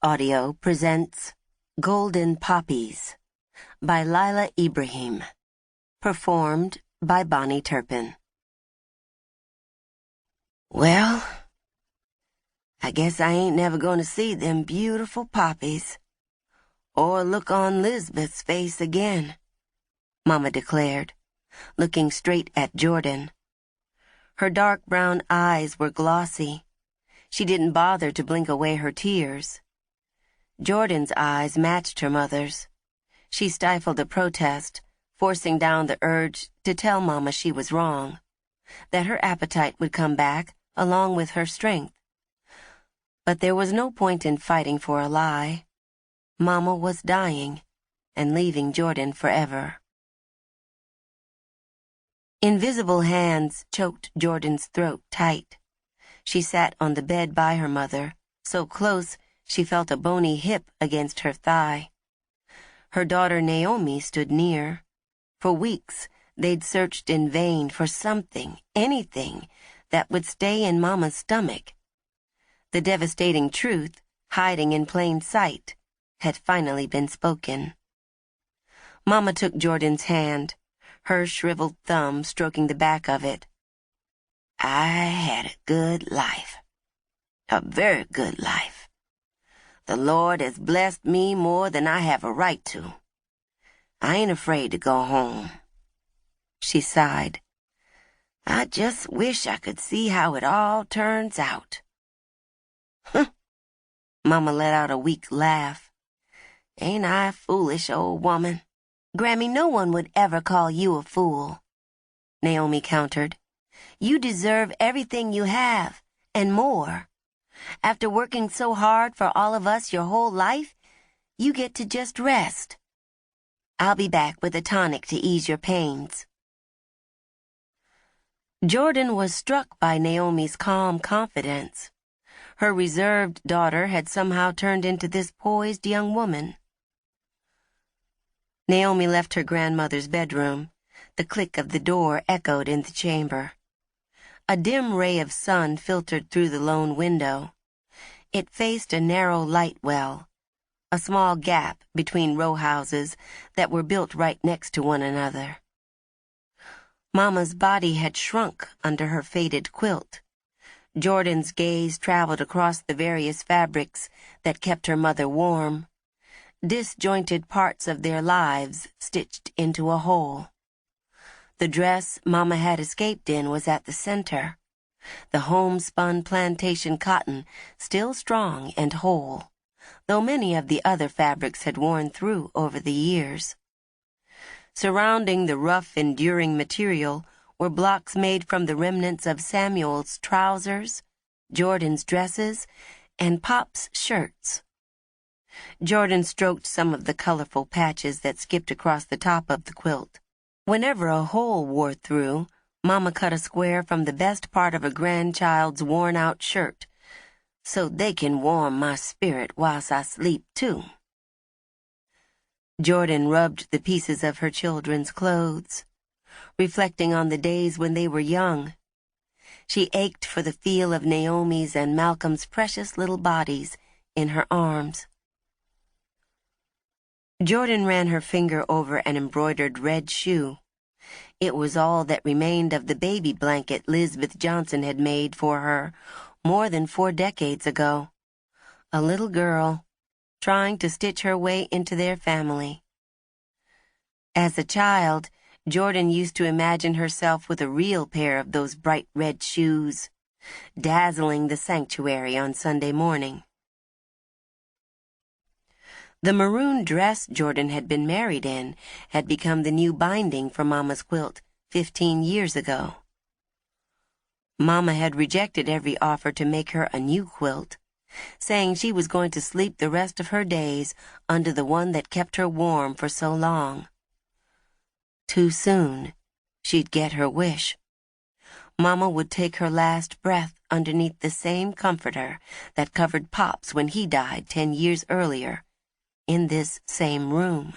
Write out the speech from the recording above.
Audio presents Golden Poppies by Laila Ibrahim, performed by Bonnie Turpin. Well, I guess I ain't never gonna see them beautiful poppies, or look on Lisbeth's face again, Mama declared, looking straight at Jordan. Her dark brown eyes were glossy. She didn't bother to blink away her tears. Jordan's eyes matched her mother's. She stifled a protest, forcing down the urge to tell Mama she was wrong, that her appetite would come back along with her strength. But there was no point in fighting for a lie. Mama was dying and leaving Jordan forever. Invisible hands choked Jordan's throat tight. She sat on the bed by her mother, so close she felt a bony hip against her thigh. Her daughter Naomi stood near. For weeks, they'd searched in vain for something, anything, that would stay in Mama's stomach. The devastating truth, hiding in plain sight, had finally been spoken. Mama took Jordan's hand, her shriveled thumb stroking the back of it. I had a good life. A very good life. The Lord has blessed me more than I have a right to. I ain't afraid to go home. She sighed. I just wish I could see how it all turns out. Huh. Mama let out a weak laugh. Ain't I a foolish old woman? Grammy, no one would ever call you a fool, Naomi countered. You deserve everything you have, and more. After working so hard for all of us your whole life, you get to just rest. I'll be back with a tonic to ease your pains. Jordan was struck by Naomi's calm confidence. Her reserved daughter had somehow turned into this poised young woman. Naomi left her grandmother's bedroom. The click of the door echoed in the chamber. A dim ray of sun filtered through the lone window. It faced a narrow light well, a small gap between row houses that were built right next to one another. Mama's body had shrunk under her faded quilt. Jordan's gaze traveled across the various fabrics that kept her mother warm, disjointed parts of their lives stitched into a whole. The dress Mama had escaped in was at the center, the homespun plantation cotton still strong and whole, though many of the other fabrics had worn through over the years. Surrounding the rough, enduring material were blocks made from the remnants of Samuel's trousers, Jordan's dresses, and Pop's shirts. Jordan stroked some of the colorful patches that skipped across the top of the quilt. Whenever a hole wore through, Mama cut a square from the best part of a grandchild's worn-out shirt, so they can warm my spirit whilst I sleep, too. Jordan rubbed the pieces of her children's clothes, reflecting on the days when they were young. She ached for the feel of Naomi's and Malcolm's precious little bodies in her arms. Jordan ran her finger over an embroidered red shoe. It was all that remained of the baby blanket Lisbeth Johnson had made for her more than 4 decades ago. A little girl, trying to stitch her way into their family. As a child, Jordan used to imagine herself with a real pair of those bright red shoes, dazzling the sanctuary on Sunday morning. The maroon dress Jordan had been married in had become the new binding for Mama's quilt 15 years ago. Mama had rejected every offer to make her a new quilt, saying she was going to sleep the rest of her days under the one that kept her warm for so long. Too soon, she'd get her wish. Mama would take her last breath underneath the same comforter that covered Pops when he died 10 years earlier, in this same room.